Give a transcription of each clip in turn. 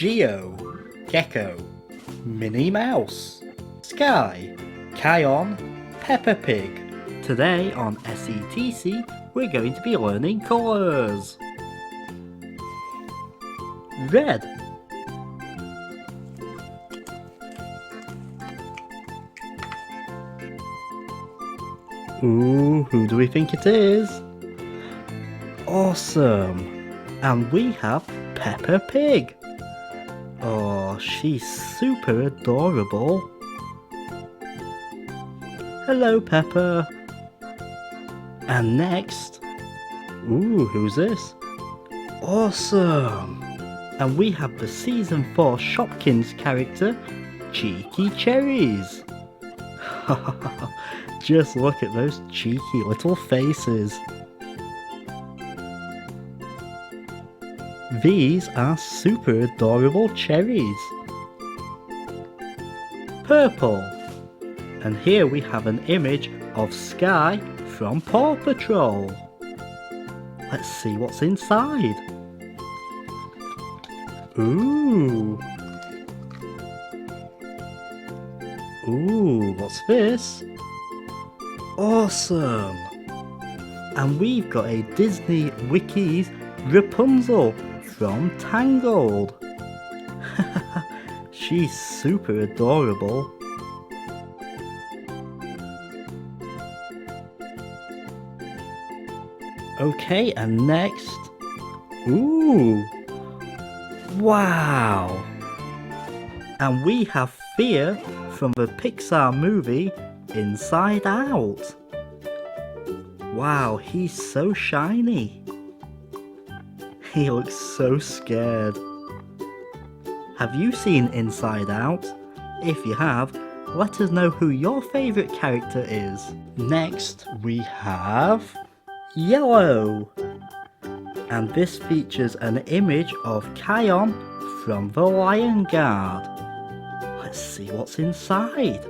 Geo, Gecko, Minnie Mouse, Sky, Kion, Peppa Pig. Today on SETC we're going to be learning colours. Red. Ooh, who do we think it is? Awesome! And we have Peppa Pig. Oh, she's super adorable. Hello, Peppa. And next, ooh, who's this? Awesome! And we have the Season 4 Shopkins character, Cheeky Cherries. Just look at those cheeky little faces. These are super adorable cherries. Purple. And here we have an image of Sky from Paw Patrol. Let's see what's inside. Ooh. Ooh, what's this? Awesome! And we've got a Disney Wikis Rapunzel from Tangled. She's super adorable. Okay, and next, ooh, wow! And we have Thea from the Pixar movie Inside Out. Wow, he's so shiny. He looks so scared. Have you seen Inside Out? If you have, let us know who your favourite character is. Next we have Yellow. And this features an image of Kion from the Lion Guard. Let's see what's inside.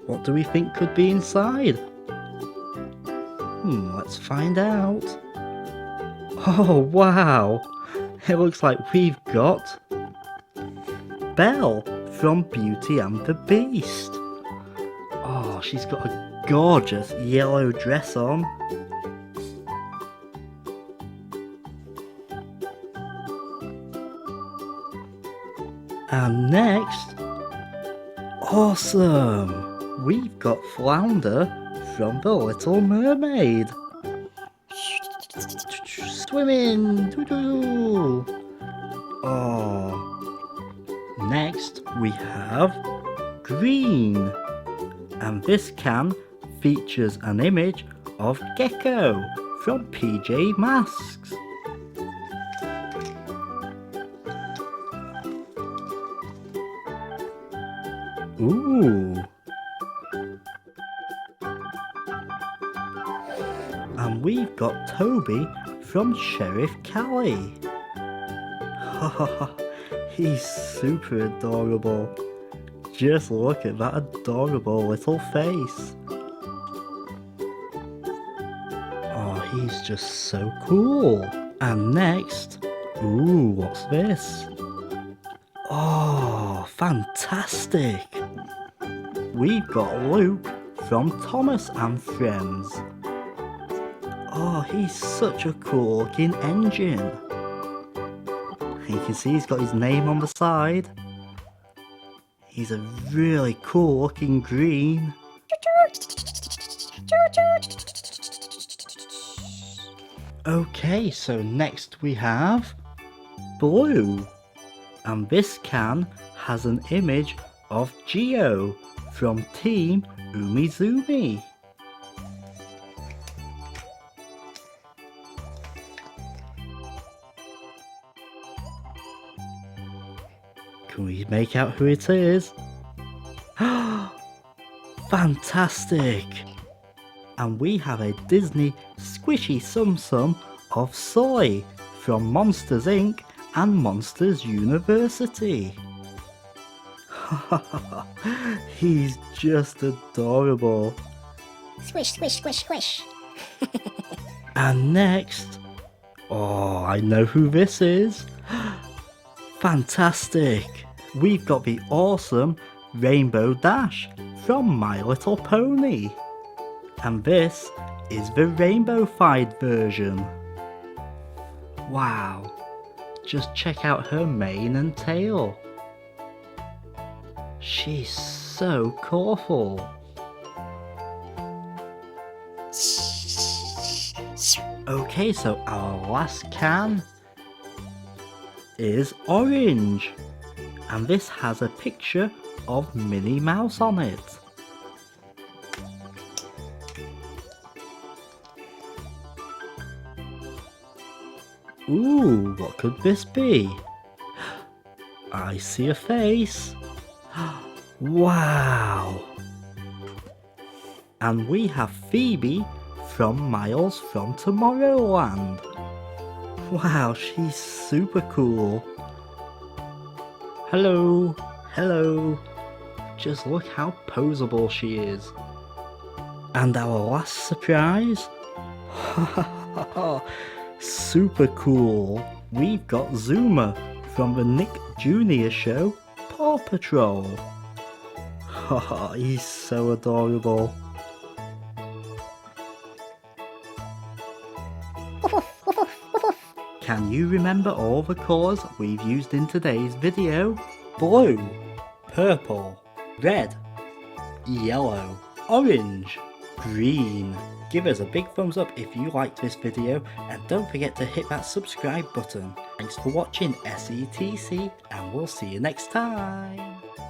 What do we think could be inside? Let's find out. Oh wow! It looks like we've got Belle from Beauty and the Beast. Oh, she's got a gorgeous yellow dress on. And next, awesome! We've got Flounder from The Little Mermaid. Swimming! Doo-doo. Oh. Next we have Green. And this can features an image of Gecko from PJ Masks. Ooh. And we've got Toby from Sheriff Callie. He's super adorable. Just look at that adorable little face. Oh, he's just so cool. And next, ooh, what's this? Oh, fantastic. We've got Luke from Thomas and Friends. Oh, he's such a cool looking engine. You can see he's got his name on the side. He's a really cool looking green. Okay, so next we have Blue. And this can has an image of Geo from Team Umizoomi. Can we make out who it is? Fantastic! And we have a Disney squishy Tsum Tsum of Soy from Monsters Inc. and Monsters University. He's just adorable. Squish, squish, squish, squish. And next, oh, I know who this is. Fantastic! We've got the awesome Rainbow Dash from My Little Pony. And this is the rainbow-fied version. Wow, just check out her mane and tail. She's so colourful. Okay, so our last can is orange, and this has a picture of Minnie Mouse on it. Ooh, what could this be? I see a face. Wow! And we have Phoebe from Miles from Tomorrowland. Wow, she's super cool. Hello, hello. Just look how poseable she is. And our last surprise? Super cool. We've got Zuma from the Nick Jr. show, Paw Patrol. He's so adorable. Can you remember all the colours we've used in today's video? Blue, purple, red, yellow, orange, green. Give us a big thumbs up if you liked this video, and don't forget to hit that subscribe button. Thanks for watching SETC, and we'll see you next time.